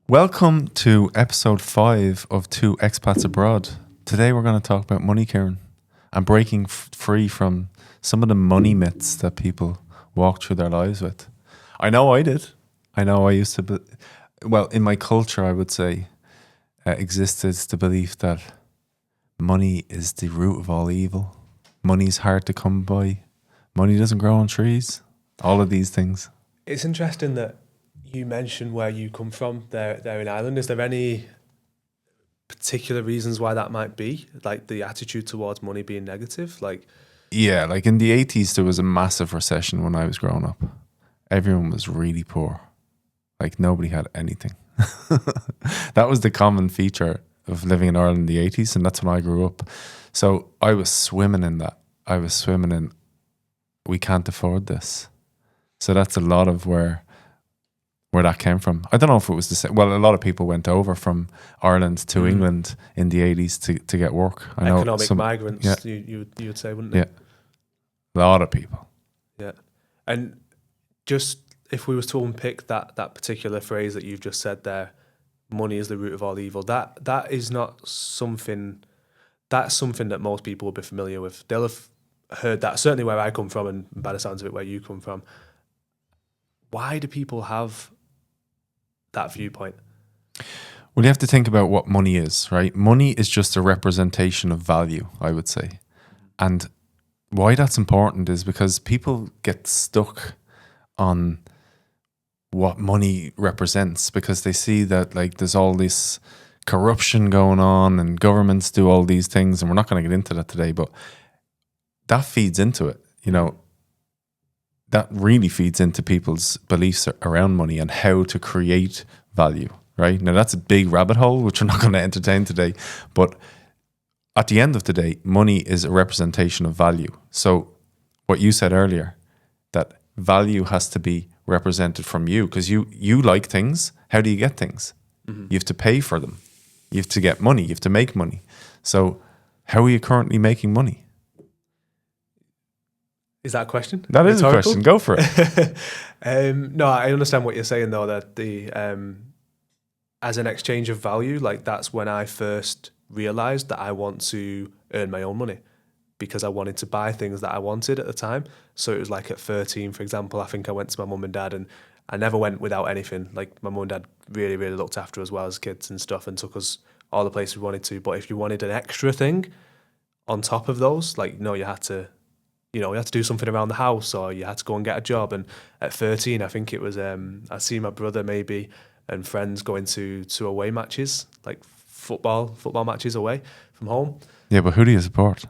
Welcome to episode 5 of Two Expats Abroad. Today we're going to talk about money, Kieran, and breaking free from some of the money myths that people walk through their lives with. I know I did. I know I used to, in my culture, I would say, existed the belief that money is the root of all evil. Money's hard to come by. Money doesn't grow on trees. All of these things. It's interesting that you mentioned where you come from there in Ireland. Is there any particular reasons why that might be? Like the attitude towards money being negative? Yeah, like in the 80s, there was a massive recession when I was growing up. Everyone was really poor. Like nobody had anything. That was the common feature of living in Ireland in the 80s, and that's when I grew up. So I was swimming in that. I was swimming in, we can't afford this. So that's a lot of where that came from. I don't know if it was the same. Well, a lot of people went over from Ireland to England in the 80s to get work. I know economic migrants, yeah. you would say, wouldn't it? Yeah, a lot of people. Yeah. And just if we was to unpick that particular phrase that you've just said there, money is the root of all evil, that is not something, that's something that most people will be familiar with. They'll have heard that, certainly where I come from, and by the sounds of it, where you come from. Why do people have that viewpoint? Well, you have to think about what money is, right? Money is just a representation of value, I would say. And why that's important is because people get stuck on what money represents because they see that like there's all this corruption going on and governments do all these things, and we're not going to get into that today, but that feeds into it, you know. That really feeds into people's beliefs around money and how to create value, right? Now, that's a big rabbit hole, which we're not going to entertain today. But at the end of the day, money is a representation of value. So what you said earlier, that value has to be represented from you because you like things. How do you get things? Mm-hmm. You have to pay for them. You have to get money. You have to make money. So how are you currently making money? Is that a question? That is a question. Go for it. No, I understand what you're saying though, that the as an exchange of value, like that's when I first realized that I want to earn my own money because I wanted to buy things that I wanted at the time. So it was like at 13, for example, I think I went to my mum and dad, and I never went without anything. Like my mum and dad really, really looked after us well as kids and stuff and took us all the places we wanted to. But if you wanted an extra thing on top of those, like, no, you had to do something around the house, or you had to go and get a job. And at 13, I think it was, I see my brother maybe and friends going to away matches, like football matches away from home. Yeah, but who do you support?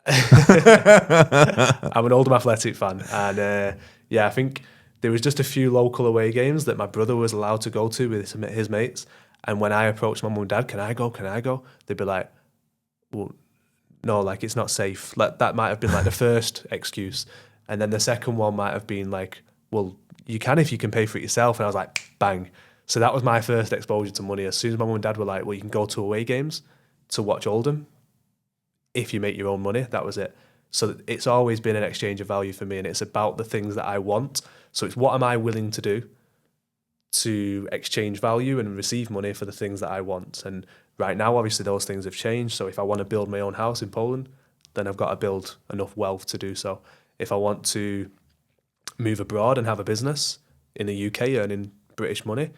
I'm an Oldham Athletic fan. And I think there was just a few local away games that my brother was allowed to go to with his mates. And when I approached my mum and dad, can I go? They'd be like, well, no, like it's not safe. Like that might have been like the first excuse. And then the second one might have been like, well, you can if you can pay for it yourself. And I was like, bang. So that was my first exposure to money. As soon as my mum and dad were like, well, you can go to away games to watch Oldham if you make your own money. That was it. So it's always been an exchange of value for me, and it's about the things that I want. So it's what am I willing to do to exchange value and receive money for the things that I want. And right now, obviously, those things have changed. So if I want to build my own house in Poland, then I've got to build enough wealth to do so. If I want to move abroad and have a business in the UK earning British money,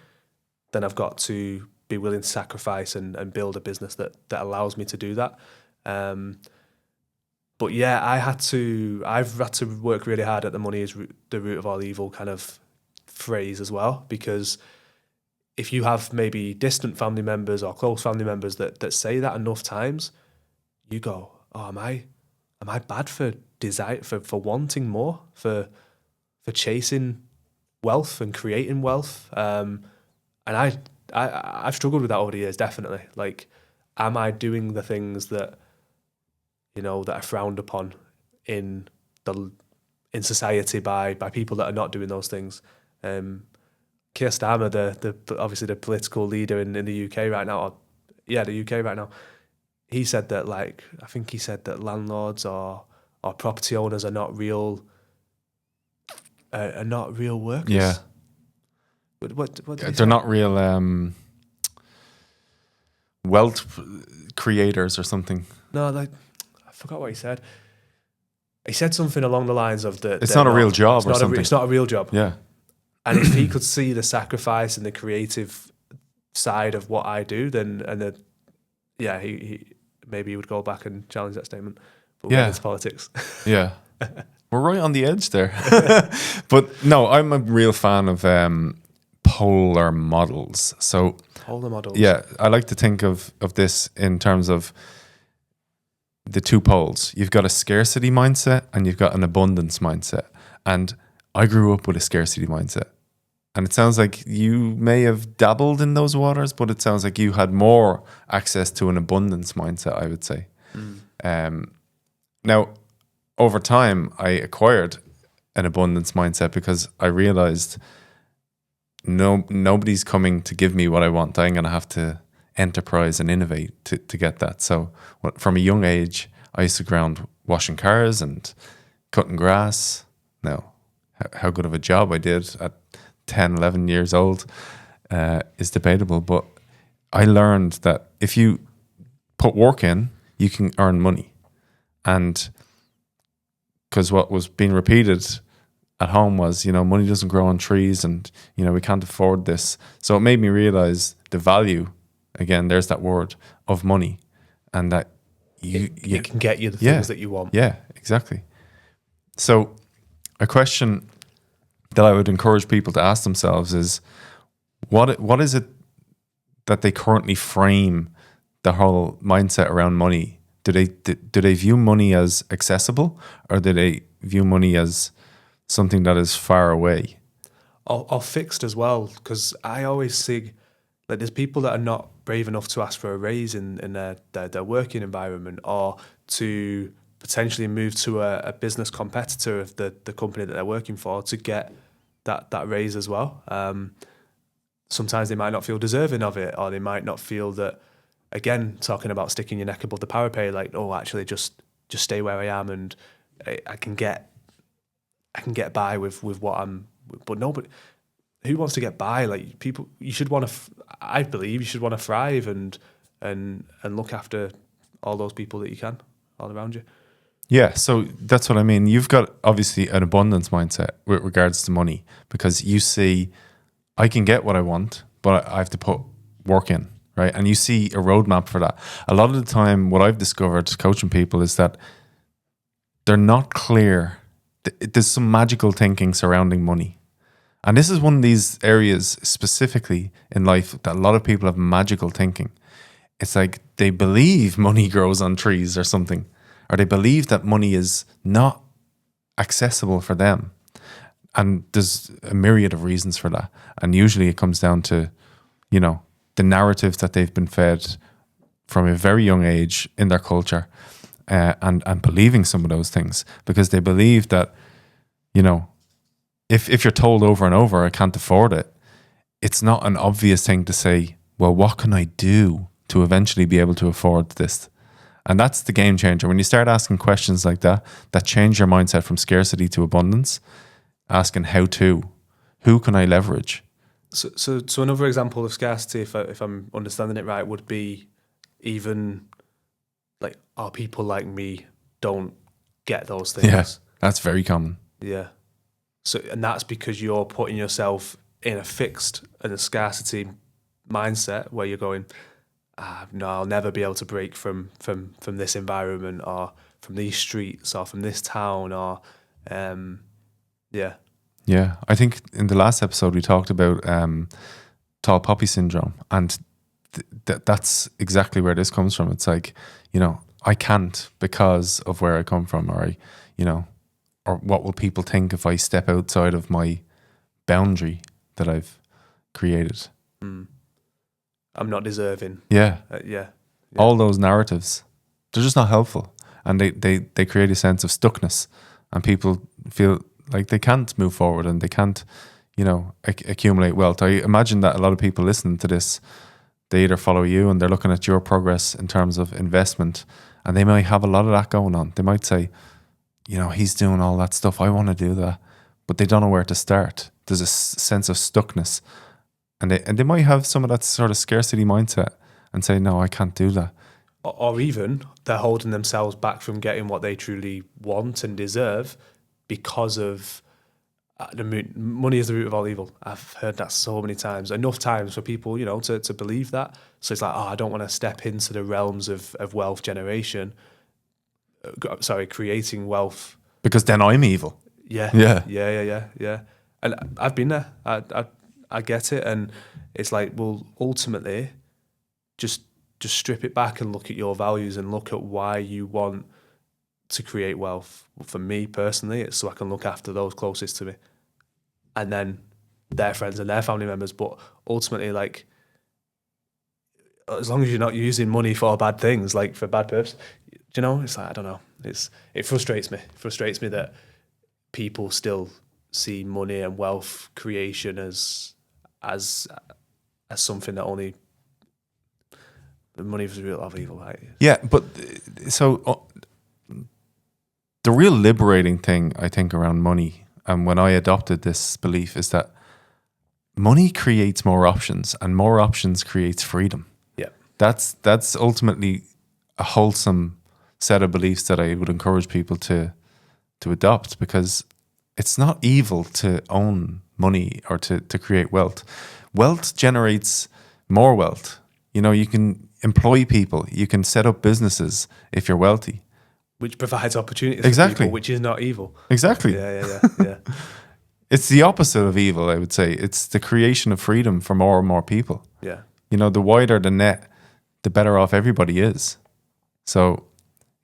then I've got to be willing to sacrifice and build a business that allows me to do that. But yeah, I've had to work really hard at the money is the root of all evil kind of phrase as well, because if you have maybe distant family members or close family members that say that enough times, you go, oh, am I bad for desire, for wanting more, for chasing wealth and creating wealth? And I've struggled with that over the years, definitely. Like, am I doing the things that that are frowned upon in society by people that are not doing those things? Keir Starmer, the obviously the political leader in the UK right now, the UK right now, he said that I think he said that landlords or property owners are not real workers. Yeah. What they're not real wealth creators or something. No, like I forgot what he said. He said something along the lines of that. It's not a real job it's or not something. It's not a real job. Yeah. And if he could see the sacrifice and the creative side of what I do, then he maybe he would go back and challenge that statement. But we're into politics. Yeah. We're right on the edge there. But no, I'm a real fan of polar models. So Polar models. yeah, I like to think of this in terms of the two poles. You've got a scarcity mindset and you've got an abundance mindset. And I grew up with a scarcity mindset. And it sounds like you may have dabbled in those waters, but it sounds like you had more access to an abundance mindset, I would say. Now, over time, I acquired an abundance mindset because I realized nobody's coming to give me what I want. I'm going to have to enterprise and innovate to get that. So from a young age, I used to go around washing cars and cutting grass. Now, how good of a job I did at 10, 11 years old is debatable. But I learned that if you put work in, you can earn money. And because what was being repeated at home was, money doesn't grow on trees and, we can't afford this. So it made me realize the value, again, there's that word, of money, and that it can get you the things that you want. Yeah, exactly. So a question that I would encourage people to ask themselves is, what is it that they currently frame the whole mindset around money? Do they view money as accessible, or do they view money as something that is far away? Or fixed as well, because I always see that there's people that are not brave enough to ask for a raise in their working environment, or to potentially move to a business competitor of the company that they're working for to get that raise as well. Sometimes they might not feel deserving of it, or they might not feel that, again, talking about sticking your neck above the parapet, like, oh, actually just stay where I am and I can get by with what I'm, but nobody, who wants to get by? Like, people, you should want to, I believe you should want to thrive and look after all those people that you can all around you. Yeah, so that's what I mean. You've got obviously an abundance mindset with regards to money, because you see, I can get what I want, but I have to put work in, right? And you see a roadmap for that. A lot of the time, what I've discovered coaching people is that they're not clear. There's some magical thinking surrounding money. And this is one of these areas specifically in life that a lot of people have magical thinking. It's like they believe money grows on trees or something, or they believe that money is not accessible for them. And there's a myriad of reasons for that. And usually it comes down to, the narratives that they've been fed from a very young age in their culture, and believing some of those things, because they believe that, if you're told over and over, I can't afford it, it's not an obvious thing to say, well, what can I do to eventually be able to afford this? And that's the game changer. When you start asking questions like that change your mindset from scarcity to abundance, asking who can I leverage? So another example of scarcity, if I'm understanding it right, would be even like, people like me don't get those things. Yeah, that's very common. Yeah. So, and that's because you're putting yourself in a fixed and a scarcity mindset where you're going, no, I'll never be able to break from this environment, or from these streets, or from this town, or yeah. Yeah, I think in the last episode we talked about tall poppy syndrome, and that's exactly where this comes from. It's like, I can't because of where I come from, or or what will people think if I step outside of my boundary that I've created. I'm not deserving. Yeah. Yeah. All those narratives, they're just not helpful, and they create a sense of stuckness, and people feel like they can't move forward and they can't, accumulate wealth. I imagine that a lot of people listening to this, they either follow you and they're looking at your progress in terms of investment, and they might have a lot of that going on. They might say, he's doing all that stuff, I want to do that, but they don't know where to start. There's a sense of stuckness, and they might have some of that sort of scarcity mindset, and say, no, I can't do that. Or even they're holding themselves back from getting what they truly want and deserve because of money is the root of all evil. I've heard that so many times, enough times for people, to believe that. So it's like, I don't want to step into the realms of wealth generation. Creating wealth. Because then I'm evil. Yeah. And I've been there. I get it. And it's like, well, ultimately, just strip it back and look at your values and look at why you want to create wealth. For me personally, it's so I can look after those closest to me, and then their friends and their family members. But ultimately, like, as long as you're not using money for bad things, like for bad purpose, it's like, I don't know. It frustrates me. It frustrates me that people still see money and wealth creation as something that only the money is the root of evil. Right? Yeah, but so the real liberating thing I think around money, and when I adopted this belief, is that money creates more options, and more options creates freedom. Yeah, that's ultimately a wholesome set of beliefs that I would encourage people to adopt, because it's not evil to own money or to create wealth. Wealth generates more wealth. You can employ people, you can set up businesses if you're wealthy. Which provides opportunities Exactly. for people, which is not evil. Exactly. Yeah. It's the opposite of evil, I would say. It's the creation of freedom for more and more people. Yeah. The wider the net, the better off everybody is. So,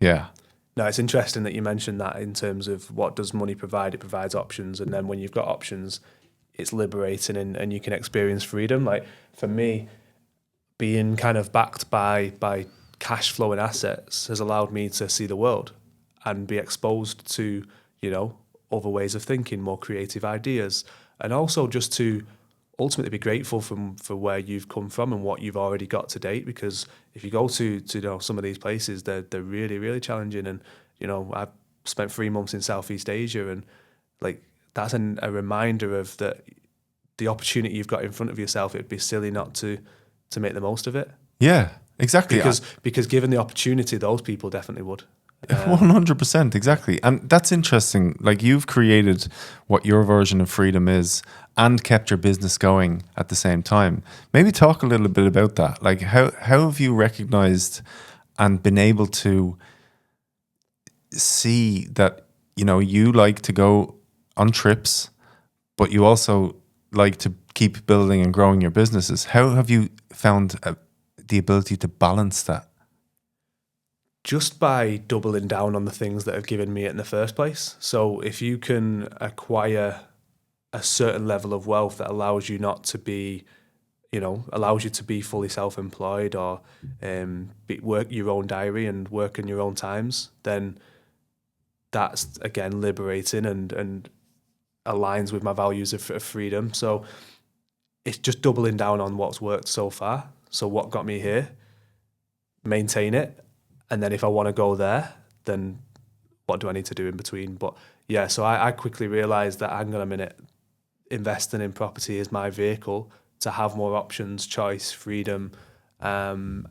yeah. No, it's interesting that you mentioned that in terms of what does money provide? It provides options. And then when you've got options, it's liberating and you can experience freedom. Like for me, being kind of backed by cash flowing assets has allowed me to see the world and be exposed to, other ways of thinking, more creative ideas, and also just to ultimately be grateful for where you've come from and what you've already got to date. Because if you go to some of these places, they're really, really challenging. And, I've spent 3 months in Southeast Asia, and like that's a reminder of that the opportunity you've got in front of yourself. It'd be silly not to make the most of it. Yeah, exactly. Because given the opportunity, those people definitely would. 100%, exactly. And that's interesting. Like, you've created what your version of freedom is and kept your business going at the same time. Maybe talk a little bit about that. Like, how have you recognized and been able to see that, you like to go on trips, but you also like to keep building and growing your businesses? How have you found the ability to balance that? Just by doubling down on the things that have given me it in the first place. So if you can acquire a certain level of wealth that allows you not to be, allows you to be fully self-employed or work your own diary and work in your own times, then that's, again, liberating and aligns with my values of freedom. So it's just doubling down on what's worked so far. So what got me here, maintain it. And then if I want to go there, then what do I need to do in between? But yeah, so I quickly realized that, hang on a minute, investing in property is my vehicle to have more options, choice, freedom. And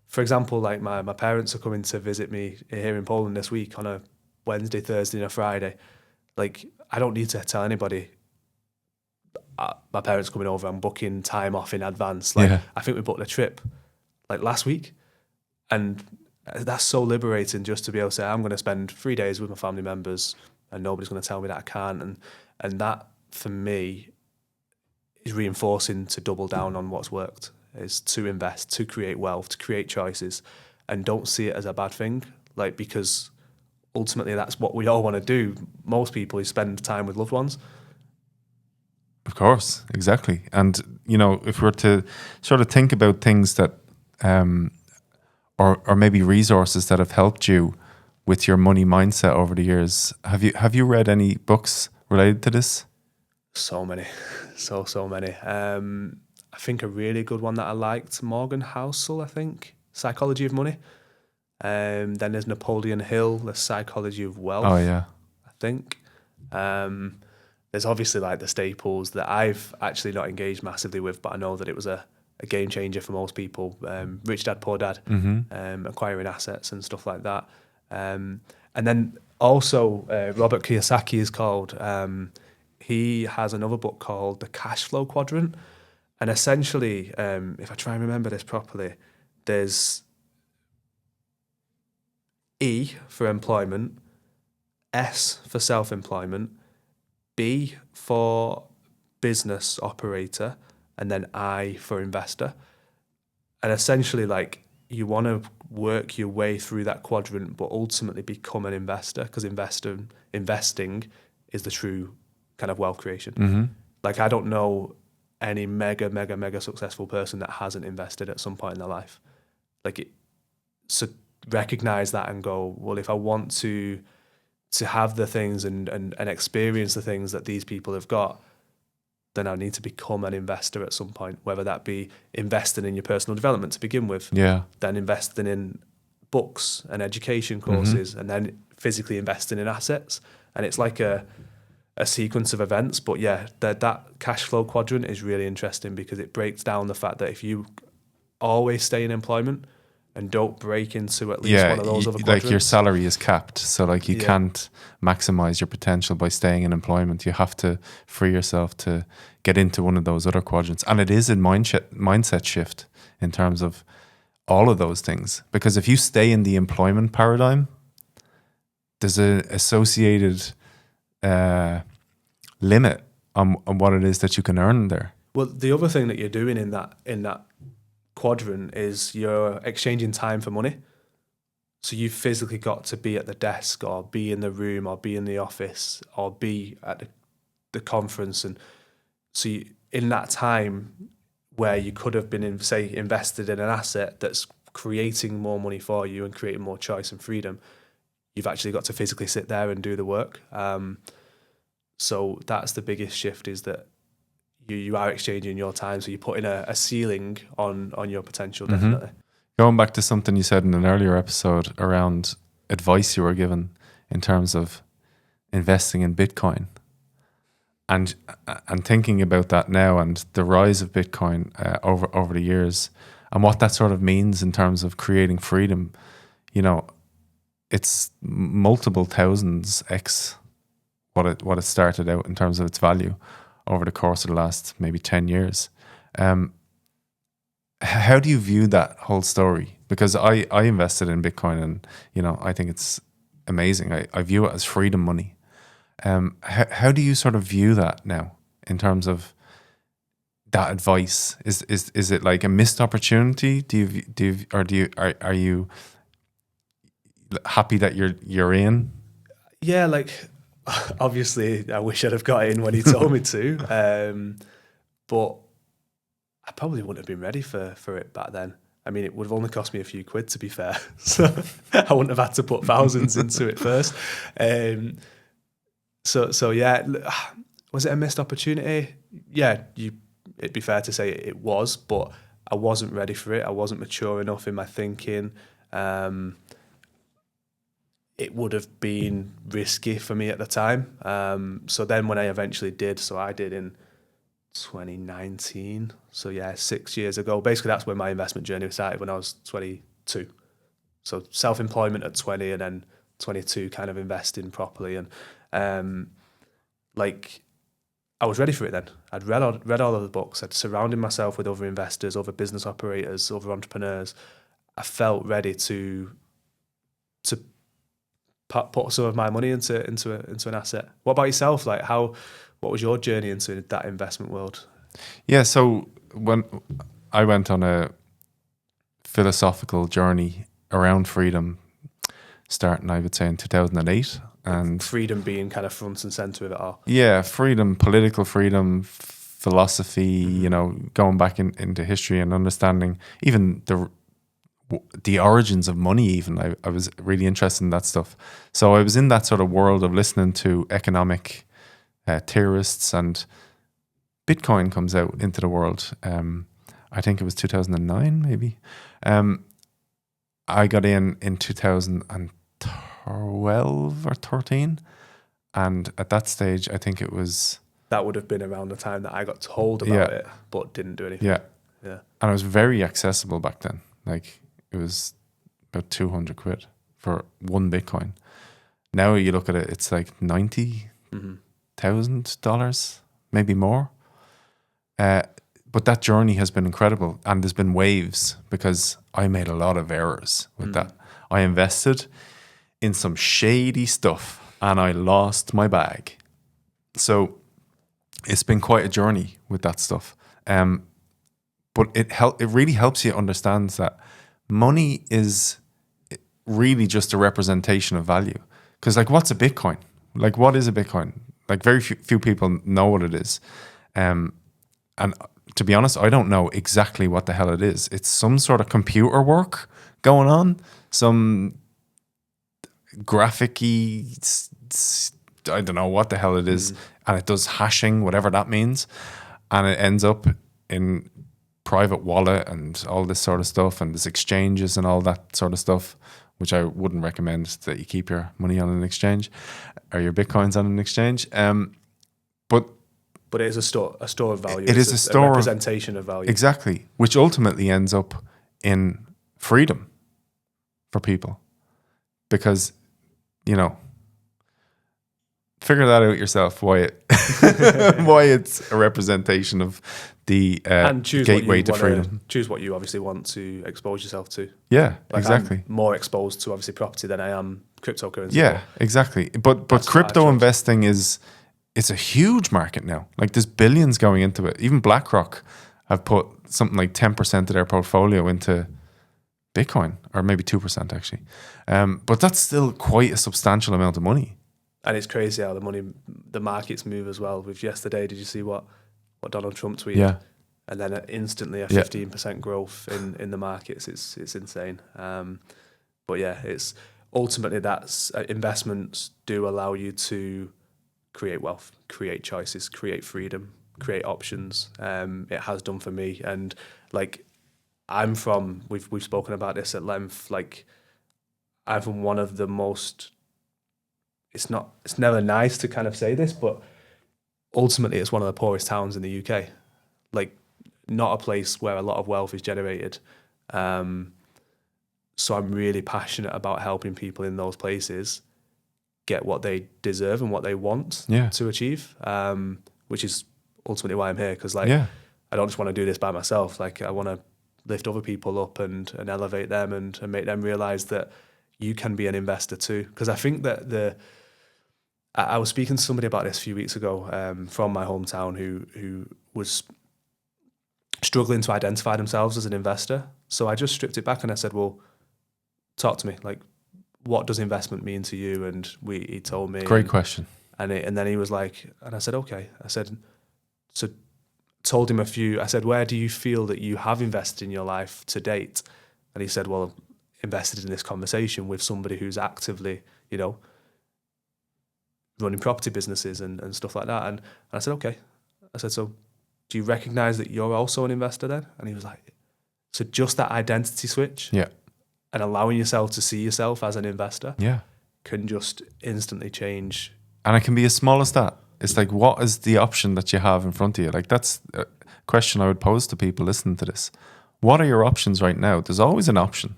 for example, like my parents are coming to visit me here in Poland this week on a Wednesday, Thursday and a Friday. Like, I don't need to tell anybody my parents are coming over, I'm booking time off in advance. Like, yeah. I think we booked a trip like last week. And that's so liberating, just to be able to say, I'm going to spend 3 days with my family members and nobody's going to tell me that I can't. And that, for me, is reinforcing to double down on what's worked, is to invest, to create wealth, to create choices, and don't see it as a bad thing. Like, because ultimately that's what we all want to do. Most people, is spend time with loved ones. Of course, exactly. And, if we're to sort of think about things that... Or maybe resources that have helped you with your money mindset over the years. Have you read any books related to this? So many, so many. I think a really good one that I liked, Morgan Housel, I think, Psychology of Money. Then there's Napoleon Hill, The Psychology of Wealth. Oh yeah, I think. There's obviously like the staples that I've actually not engaged massively with, but I know that it was a a game changer for most people. Rich Dad, Poor Dad, acquiring assets and stuff like that. And then also Robert Kiyosaki is called. He has another book called The Cash Flow Quadrant. And essentially, if I try and remember this properly, there's E for employment, S for self-employment, B for business operator, and then I for investor. And essentially, like, you want to work your way through that quadrant, but ultimately become an investor, because investing is the true kind of wealth creation. Like, I don't know any mega successful person that hasn't invested at some point in their life. So recognize that and go, well, if I want to have the things and experience the things that these people have got, then I need to become an investor at some point, whether that be investing in your personal development to begin with, then investing in books and education courses, and then physically investing in assets. And it's like a sequence of events. But yeah, that cash flow quadrant is really interesting, because it breaks down the fact that if you always stay in employment and don't break into at least one of those other quadrants. Like, your salary is capped, so like you can't maximize your potential by staying in employment. You have to free yourself to get into one of those other quadrants. And it is a mindset shift in terms of all of those things, because if you stay in the employment paradigm, there's an associated limit on what it is that you can earn there. Well, the other thing that you're doing in that quadrant is you're exchanging time for money. So you've physically got to be at the desk, or be in the room, or be in the office, or be at the conference. And so in that time where you could have been invested in an asset that's creating more money for you and creating more choice and freedom, you've actually got to physically sit there and do the work. So that's the biggest shift, is that you are exchanging your time. So you're putting a ceiling on your potential, definitely. Going back to something you said in an earlier episode around advice you were given in terms of investing in Bitcoin, and thinking about that now and the rise of Bitcoin over the years, and what that sort of means in terms of creating freedom. You know, it's multiple thousands x what it started out in terms of its value over the course of the last maybe 10 years. How do you view that whole story? Because I invested in Bitcoin, and, you know, I think it's amazing. I view it as freedom money. How do you sort of view that now in terms of that advice? Is it like a missed opportunity? Are you happy that you're in? Yeah, like, obviously I wish I'd have got in when he told me to, but I probably wouldn't have been ready for it back then. I mean, it would have only cost me a few quid, to be fair. So I wouldn't have had to put thousands into it first. So yeah, was it a missed opportunity? Yeah, it'd be fair to say it was, but I wasn't ready for it. I wasn't mature enough in my thinking. It would have been risky for me at the time. So then when I eventually did, so I did in 2019. So yeah, 6 years ago. Basically, that's when my investment journey started, when I was 22. So self-employment at 20, and then 22 kind of investing properly. And like, I was ready for it then. I'd read all of the books. I'd surrounded myself with other investors, other business operators, other entrepreneurs. I felt ready to put some of my money into an asset. What about yourself? Like, what was your journey into that investment world? Yeah, so when I went on a philosophical journey around freedom, starting, I would say, in 2008, and freedom being kind of front and center of it all. Yeah, freedom, political freedom, philosophy. You know, going back into history and understanding even the origins of money. Even I was really interested in that stuff. So I was in that sort of world of listening to economic theorists, and Bitcoin comes out into the world. I think it was 2009, maybe. I got in 2012 or 13, and at that stage, I think it was. That would have been around the time that I got told about it, but didn't do anything. Yeah. Yeah. And it was very accessible back then. Like it was about 200 quid for one Bitcoin. Now you look at it, it's like $90,000, maybe more. But that journey has been incredible, and there's been waves because I made a lot of errors with that. I invested in some shady stuff and I lost my bag. So it's been quite a journey with that stuff. But it really helps you understand that money is really just a representation of value. Because like, what's a Bitcoin? Like, what is a Bitcoin? Like, very few people know what it is. And to be honest, I don't know exactly what the hell it is. It's some sort of computer work going on, some graphic-y, I don't know what the hell it is. And it does hashing, whatever that means. And it ends up in private wallet and all this sort of stuff. And there's exchanges and all that sort of stuff, which I wouldn't recommend that you keep your money on an exchange or your Bitcoins on an exchange. But it is a store of value. It is a store, a representation of value. Exactly, which ultimately ends up in freedom for people, because figure that out yourself. Why it's a representation of the and gateway to freedom. Choose what you obviously want to expose yourself to. Yeah, like exactly. I'm more exposed to obviously property than I am cryptocurrency. Yeah, exactly. But crypto investing it's a huge market now. Like there's billions going into it. Even BlackRock have put something like 10% of their portfolio into Bitcoin, or maybe 2% actually. But that's still quite a substantial amount of money. And it's crazy how the markets move as well. With yesterday, did you see what Donald Trump tweeted? Yeah. And then instantly a 15% growth in the markets. It's insane. But yeah, it's ultimately that's investments do allow you to create wealth, create choices, create freedom, create options. It has done for me. And like we've spoken about this at length. Like I'm from one of the most. It's never nice to kind of say this, but ultimately it's one of the poorest towns in the UK. Like not a place where a lot of wealth is generated. So I'm really passionate about helping people in those places get what they deserve and what they want to achieve, which is ultimately why I'm here. Because I don't just want to do this by myself. Like I want to lift other people up and elevate them and make them realize that you can be an investor too. Because I think that I was speaking to somebody about this a few weeks ago from my hometown who was struggling to identify themselves as an investor. So I just stripped it back and I said, well, talk to me. Like, what does investment mean to you? And he told me. Great question. And then he was like, and I said, okay. I said, so told him I said, where do you feel that you have invested in your life to date? And he said, well, I've invested in this conversation with somebody who's actively, running property businesses and stuff like that. And I said, okay. I said, so do you recognize that you're also an investor then? And he was like, so just that identity switch and allowing yourself to see yourself as an investor can just instantly change. And it can be as small as that. It's like, what is the option that you have in front of you? Like that's a question I would pose to people listening to this. What are your options right now? There's always an option.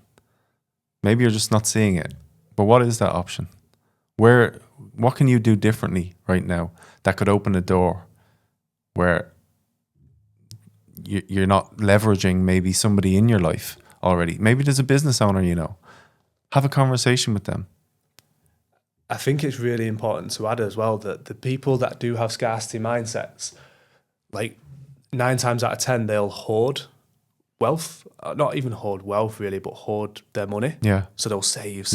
Maybe you're just not seeing it. But what is that option? What can you do differently right now that could open a door where you're not leveraging maybe somebody in your life already? Maybe there's a business owner, have a conversation with them. I think it's really important to add as well that the people that do have scarcity mindsets, like 9 times out of 10, they'll hoard wealth, not even hoard wealth really, but hoard their money. Yeah. So they'll save.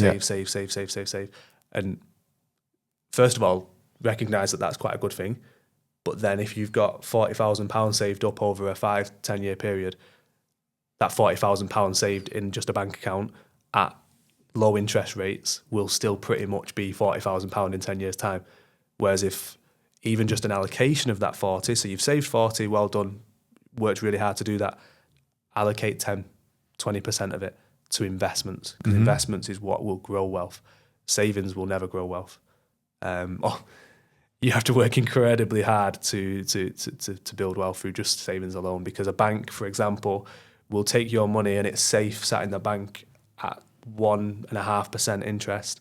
And first of all, recognize that that's quite a good thing. But then if you've got £40,000 saved up over a 5-10 year period, that £40,000 saved in just a bank account at low interest rates will still pretty much be £40,000 in 10 years time. Whereas if even just an allocation of that 40, so you've saved 40, well done, worked really hard to do that, allocate 10, 20% of it to investments, because investments is what will grow wealth. Savings will never grow wealth. you have to work incredibly hard to build wealth through just savings alone. Because a bank, for example, will take your money and it's safe sat in the bank at 1.5% interest.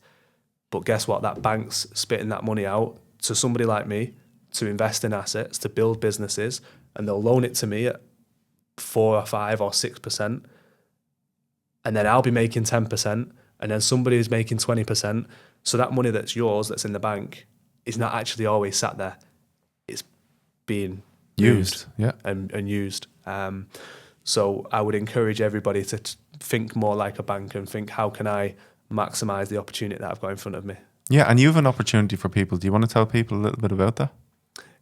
But guess what? That bank's spitting that money out to somebody like me to invest in assets, to build businesses, and they'll loan it to me at 4 or 5 or 6%. And then I'll be making 10%, and then somebody is making 20%. So that money that's yours, that's in the bank, is not actually always sat there. It's being Used, yeah. and used. So I would encourage everybody to think more like a bank and think, how can I maximize the opportunity that I've got in front of me? Yeah, and you have an opportunity for people. Do you want to tell people a little bit about that?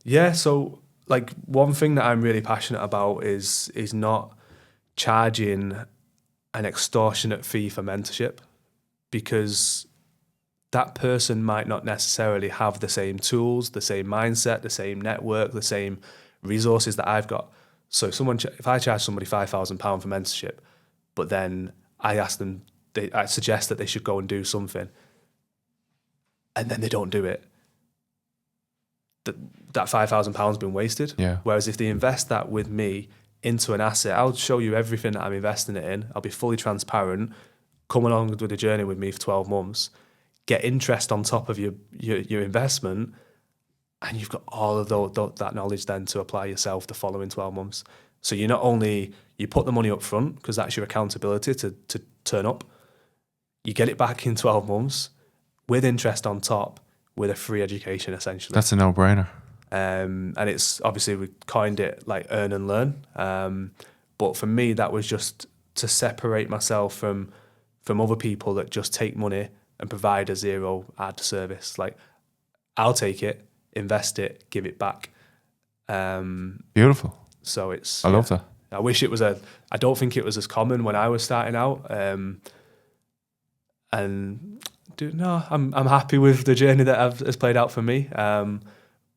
Yeah, so like one thing that I'm really passionate about is not charging an extortionate fee for mentorship, because that person might not necessarily have the same tools, the same mindset, the same network, the same resources that I've got. So if I charge somebody £5,000 for mentorship, but then I ask them, I suggest that they should go and do something, and then they don't do it, that £5,000 has been wasted. Yeah. Whereas if they invest that with me into an asset, I'll show you everything that I'm investing it in. I'll be fully transparent. Come along with the journey with me for 12 months. Get interest on top of your investment, and you've got all of that knowledge then to apply yourself the following 12 months. So you not only, you put the money up front, because that's your accountability to turn up, you get it back in 12 months with interest on top, with a free education, essentially. That's a no-brainer. And it's obviously, we coined it like earn and learn. But for me, that was just to separate myself from other people that just take money and provide a zero add service. Like, I'll take it, invest it, give it back. Beautiful. So it's, I love that. I wish it was I don't think it was as common when I was starting out. I'm happy with the journey that has played out for me.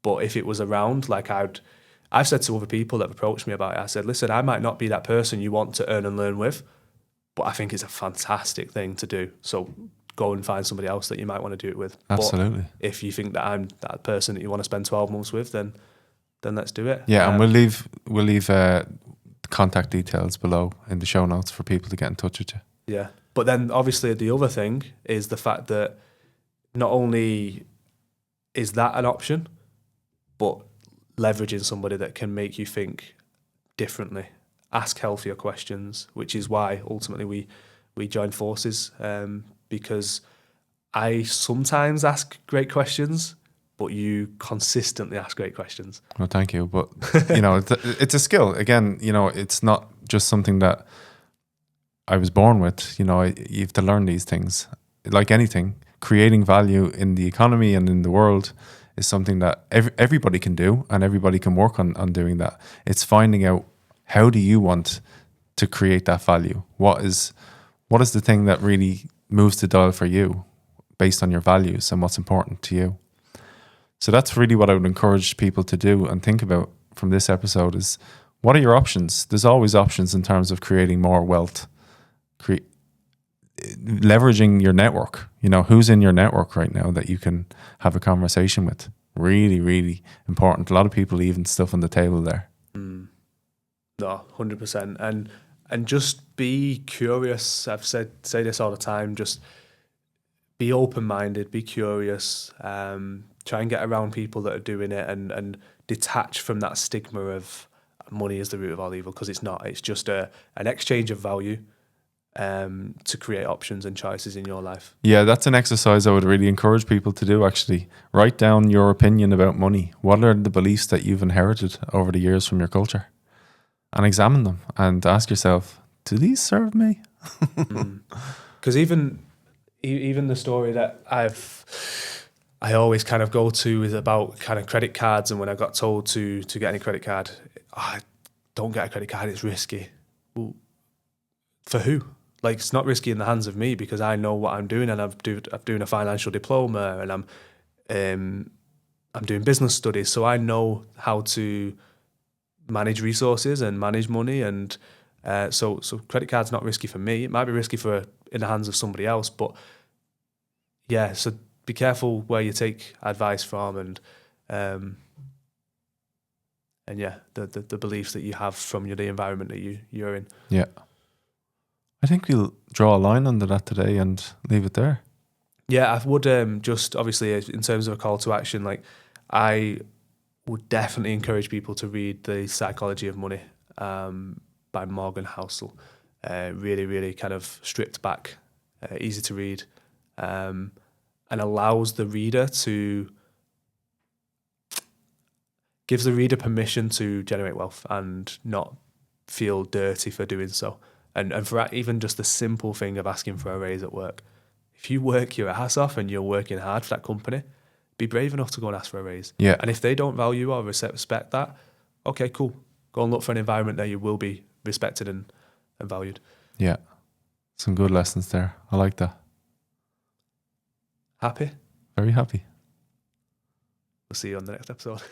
But if it was around, like I've said to other people that have approached me about it, I said, listen, I might not be that person you want to earn and learn with, but I think it's a fantastic thing to do. So go and find somebody else that you might want to do it with. Absolutely. But if you think that I'm that person that you want to spend 12 months with, then let's do it. Yeah, and we'll leave contact details below in the show notes for people to get in touch with you. Yeah. But then obviously the other thing is the fact that not only is that an option, but leveraging somebody that can make you think differently, ask healthier questions, which is why ultimately we joined forces, because I sometimes ask great questions, but you consistently ask great questions. Well, thank you. But, it's a skill. Again, it's not just something that I was born with. You have to learn these things. Like anything, creating value in the economy and in the world is something that everybody can do, and everybody can work on doing that. It's finding out, how do you want to create that value? What is the thing that really moves the dial for you based on your values and what's important to you? So that's really what I would encourage people to do and think about from this episode is, what are your options? There's always options in terms of creating more wealth, leveraging your network. Who's in your network right now that you can have a conversation with? Really, really important. A lot of people leaving stuff on the table there. No, 100%. And just be curious. I've say this all the time. Just be open-minded, be curious. Try and get around people that are doing it, and detach from that stigma of money is the root of all evil, because it's not. It's just an exchange of value to create options and choices in your life. Yeah, that's an exercise I would really encourage people to do, actually. Write down your opinion about money. What are the beliefs that you've inherited over the years from your culture? And examine them and ask yourself, do these serve me? Because even the story that I always kind of go to is about kind of credit cards, and when I got told to get any credit card, don't get a credit card, it's risky. Well, for who? Like, it's not risky in the hands of me, because I know what I'm doing, and I'm doing a financial diploma, and I'm doing business studies, so I know how to manage resources and manage money, and so credit card's not risky for me. It might be risky in the hands of somebody else, but yeah. So be careful where you take advice from, and And yeah, the beliefs that you have from the environment that you're in. Yeah. I think we'll draw a line under that today and leave it there. Yeah, I would just obviously in terms of a call to action, like I would definitely encourage people to read The Psychology of Money by Morgan Housel. Really, really kind of stripped back, easy to read, and allows the reader to gives the reader permission to generate wealth and not feel dirty for doing so. And for even just the simple thing of asking for a raise at work. If you work your ass off and you're working hard for that company, be brave enough to go and ask for a raise. Yeah. And if they don't value or respect that, okay, cool. Go and look for an environment that you will be respected and valued. Yeah. Some good lessons there. I like that. Happy? Very happy. We'll see you on the next episode.